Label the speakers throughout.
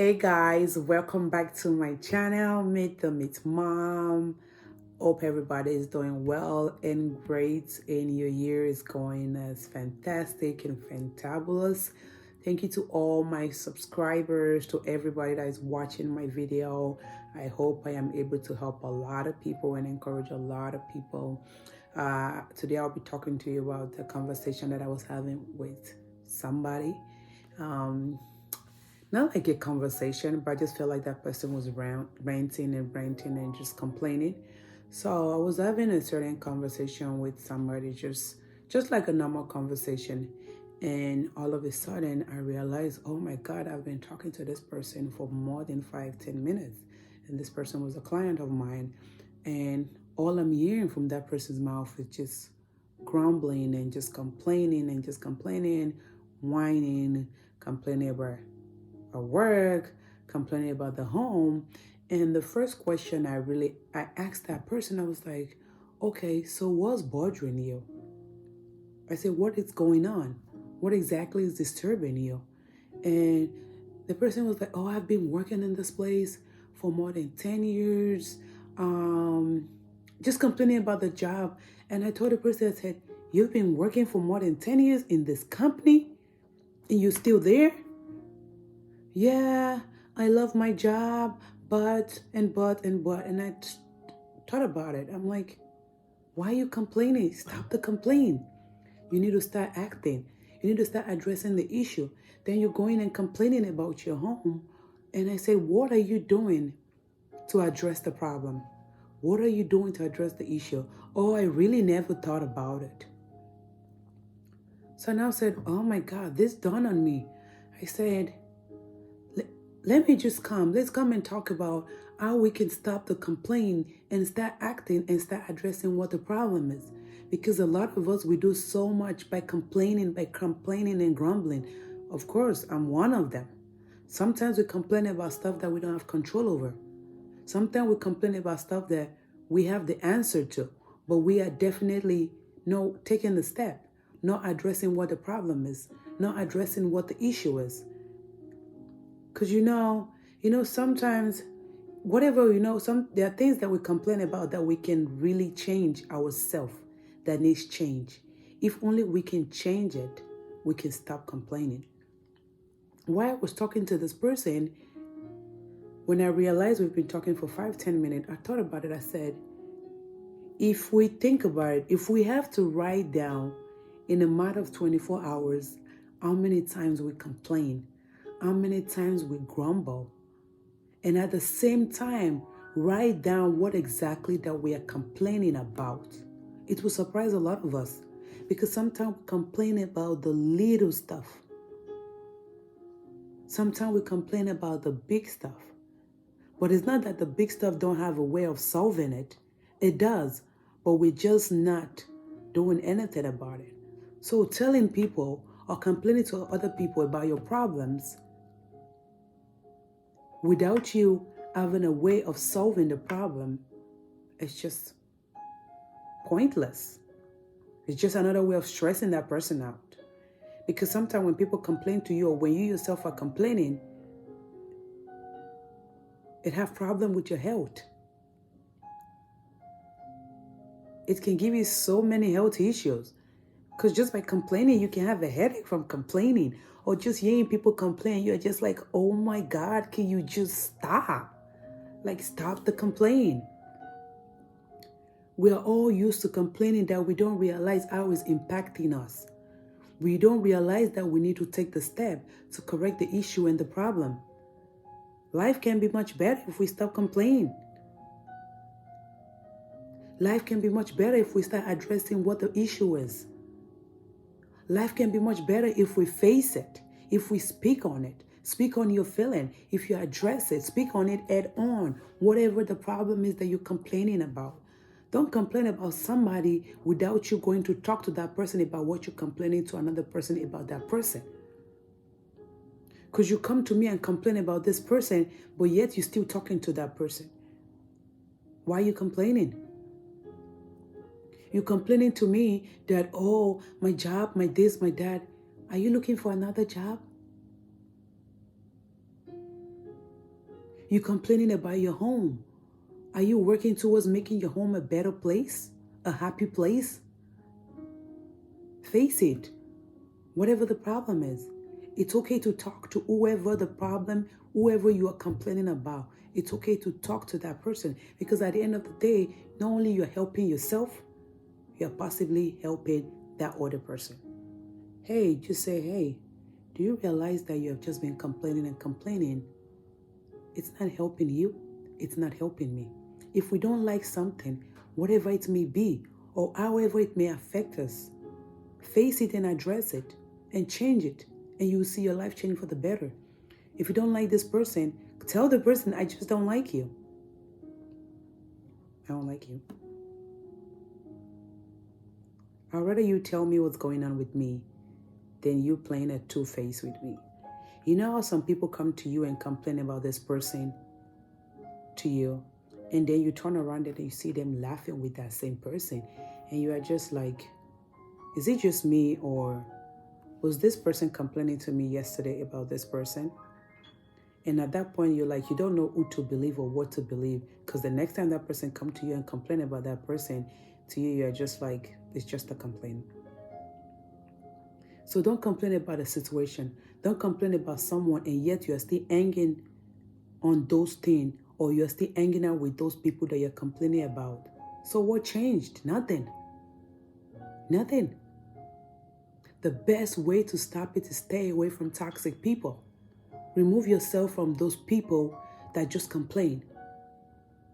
Speaker 1: Hey guys, welcome back to my channel, Meet the Meet Mom. Hope everybody is doing well and great and your year is going as fantastic and fantabulous. Thank you to all my subscribers, to everybody that is watching my video. I hope I am able to help a lot of people and encourage a lot of people. Today I'll be talking to you about the conversation that I was having with somebody. Um, Not like a conversation, but I just felt like that person was ranting and just complaining. So I was having a certain conversation with somebody, just like a normal conversation. And all of a sudden I realized, oh my God, I've been talking to this person for more than 5-10 minutes. And this person was a client of mine. And all I'm hearing from that person's mouth is just grumbling and just complaining, whining, complaining about work, complaining about the home. And the first question I asked that person, I was like, okay, so what's bothering you? I said, what is going on? What exactly is disturbing you? And the person was like, oh, I've been working in this place for more than 10 years. Just complaining about the job. And I told the person, I said, you've been working for more than 10 years in this company and you're still there? Yeah, I love my job, but. And I thought about it. I'm like, why are you complaining? Stop the complaint. You need to start acting. You need to start addressing the issue. Then you're going and complaining about your home. And I said, what are you doing to address the problem? What are you doing to address the issue? Oh, I really never thought about it. So now I said, oh my God, this dawned on me. I said, let's come and talk about how we can stop the complaint and start acting and start addressing what the problem is. Because a lot of us, we do so much by complaining and grumbling. Of course, I'm one of them. Sometimes we complain about stuff that we don't have control over. Sometimes we complain about stuff that we have the answer to, but we are definitely not taking the step, not addressing what the problem is, not addressing what the issue is. Because sometimes whatever, there are things that we complain about that we can really change ourselves, that needs change. If only we can change it, we can stop complaining. While I was talking to this person, when I realized we've been talking for 5-10 minutes, I thought about it. I said, if we think about it, if we have to write down in a matter of 24 hours how many times we complain, how many times we grumble, and at the same time, write down what exactly that we are complaining about, it will surprise a lot of us. Because sometimes we complain about the little stuff. Sometimes we complain about the big stuff. But it's not that the big stuff don't have a way of solving it. It does, but we're just not doing anything about it. So telling people or complaining to other people about your problems without you having a way of solving the problem, it's just pointless. It's just another way of stressing that person out. Because sometimes when people complain to you, or when you yourself are complaining, it have problem with your health. It can give you so many health issues. Because just by complaining, you can have a headache from complaining. Or just hearing people complain, you're just like, oh my God, can you just stop? Like, stop the complaint. We are all used to complaining that we don't realize how it's impacting us. We don't realize that we need to take the step to correct the issue and the problem. Life can be much better if we stop complaining. Life can be much better if we start addressing what the issue is. Life can be much better if we face it, if we speak on it. Speak on your feeling. If you address it, speak on it head on. Whatever the problem is that you're complaining about. Don't complain about somebody without you going to talk to that person about what you're complaining to another person about that person. Because you come to me and complain about this person, but yet you're still talking to that person. Why are you complaining? You're complaining to me that, oh, my job, my this, my that. Are you looking for another job? You complaining about your home. Are you working towards making your home a better place? A happy place? Face it. Whatever the problem is, it's okay to talk to whoever you are complaining about. It's okay to talk to that person, because at the end of the day, not only you're helping yourself, you're possibly helping that other person. Hey, just say, hey, do you realize that you have just been complaining and complaining? It's not helping you. It's not helping me. If we don't like something, whatever it may be, or however it may affect us, face it and address it and change it, and you will see your life change for the better. If you don't like this person, tell the person, I just don't like you. I don't like you. I'd rather you tell me what's going on with me than you playing a two-face with me. You know how some people come to you and complain about this person to you, and then you turn around and you see them laughing with that same person, and you are just like, is it just me, or was this person complaining to me yesterday about this person? And at that point, you're like, you don't know who to believe or what to believe, because the next time that person come to you and complain about that person to you, you're just like, it's just a complaint. So don't complain about a situation. Don't complain about someone, and yet you're still hanging on those things, or you're still hanging out with those people that you're complaining about. So what changed? Nothing. Nothing. The best way to stop it is stay away from toxic people. Remove yourself from those people that just complain.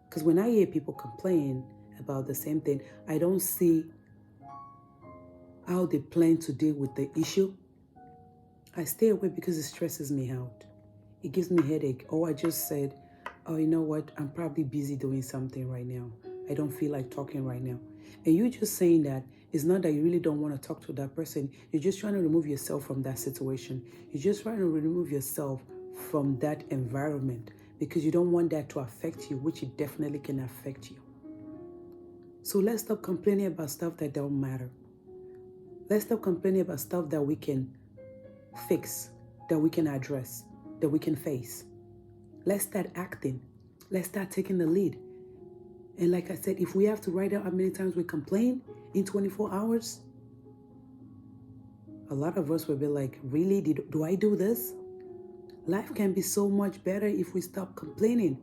Speaker 1: Because when I hear people complain about the same thing, I don't see how they plan to deal with the issue. I stay away because it stresses me out. It gives me a headache. Oh, I just said, oh, you know what? I'm probably busy doing something right now. I don't feel like talking right now. And you just saying that is not that you really don't want to talk to that person. You're just trying to remove yourself from that situation. You're just trying to remove yourself from that environment because you don't want that to affect you, which it definitely can affect you. So let's stop complaining about stuff that don't matter. Let's stop complaining about stuff that we can fix, that we can address, that we can face. Let's start acting. Let's start taking the lead. And like I said, if we have to write out how many times we complain in 24 hours, a lot of us will be like, really, do I do this? Life can be so much better if we stop complaining.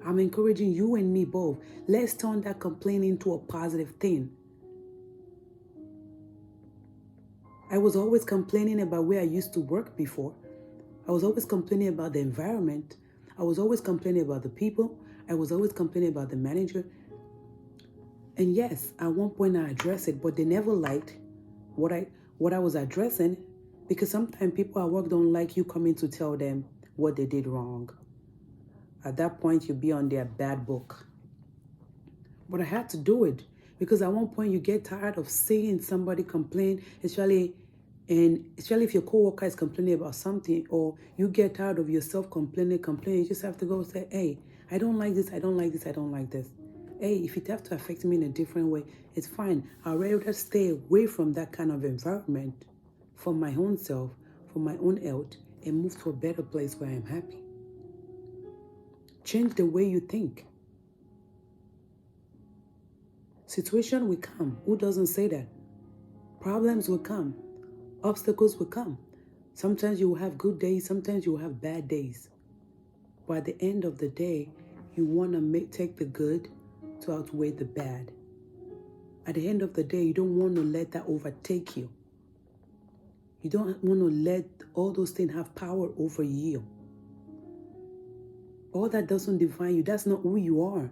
Speaker 1: I'm encouraging you and me both. Let's turn that complaining into a positive thing. I was always complaining about where I used to work before. I was always complaining about the environment. I was always complaining about the people. I was always complaining about the manager. And yes, at one point I addressed it, but they never liked what I was addressing, because sometimes people at work don't like you coming to tell them what they did wrong. At that point, you'll be on their bad book. But I had to do it because at one point you get tired of seeing somebody complain, especially if your coworker is complaining about something, or you get tired of yourself complaining, you just have to go say, hey, I don't like this, I don't like this, I don't like this. Hey, if it have to affect me in a different way, it's fine. I'd rather stay away from that kind of environment for my own self, for my own health, and move to a better place where I'm happy. Change the way you think. Situation will come. Who doesn't say that? Problems will come. Obstacles will come. Sometimes you will have good days, sometimes you will have bad days. But at the end of the day, you want to take the good to outweigh the bad. At the end of the day, you don't want to let that overtake you. You don't want to let all those things have power over you. All that doesn't define you. That's not who you are.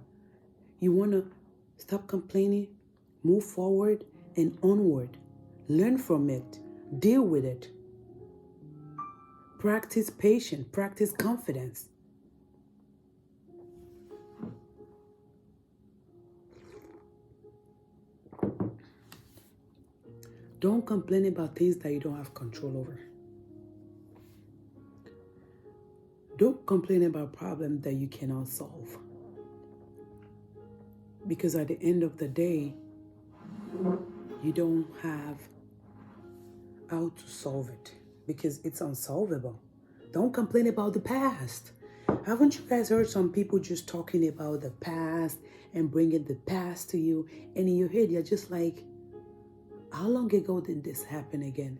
Speaker 1: You want to stop complaining, move forward and onward. Learn from it. Deal with it. Practice patience. Practice confidence. Don't complain about things that you don't have control over. Don't complain about problems that you cannot solve. Because at the end of the day, you don't have how to solve it because it's unsolvable. Don't complain about the past. Haven't you guys heard some people just talking about the past and bringing the past to you? And in your head, you're just like, how long ago did this happen again?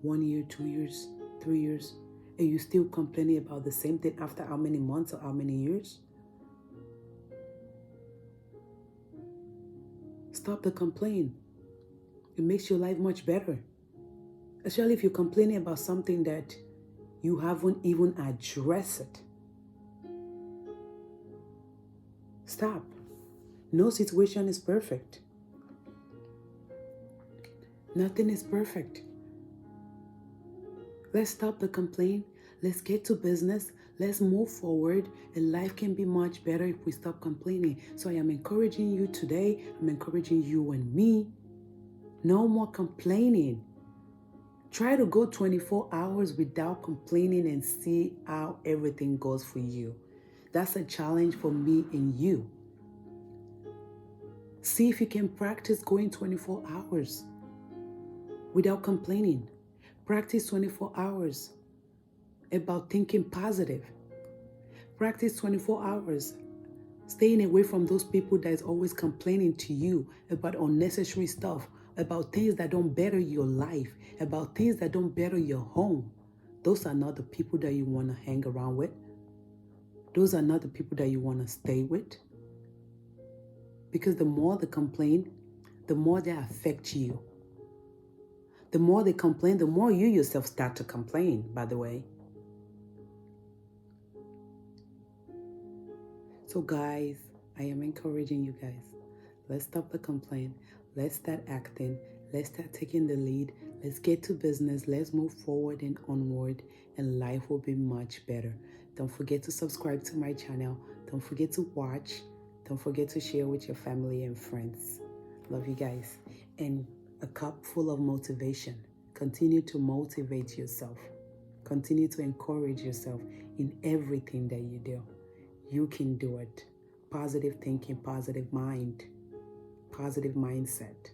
Speaker 1: 1 year, 2 years, 3 years? And you still complaining about the same thing after how many months or how many years? Stop the complaint. It makes your life much better. Especially if you're complaining about something that you haven't even addressed it. Stop. No situation is perfect. Nothing is perfect. Let's stop the complaint. Let's get to business. Let's move forward. And life can be much better if we stop complaining. So I am encouraging you today. I'm encouraging you and me. No more complaining. Try to go 24 hours without complaining and see how everything goes for you. That's a challenge for me and you. See if you can practice going 24 hours without complaining. Practice 24 hours about thinking positive. Practice 24 hours staying away from those people that is always complaining to you about unnecessary stuff, about things that don't better your life, about things that don't better your home. Those are not the people that you want to hang around with. Those are not the people that you want to stay with. Because the more they complain, the more they affect you. The more they complain, the more you yourself start to complain, by the way. So guys, I am encouraging you guys. Let's stop the complaint. Let's start acting. Let's start taking the lead. Let's get to business. Let's move forward and onward, and life will be much better. Don't forget to subscribe to my channel. Don't forget to watch. Don't forget to share with your family and friends. Love you guys. And a cup full of motivation. Continue to motivate yourself. Continue to encourage yourself in everything that you do. You can do it. Positive thinking, positive mind, positive mindset.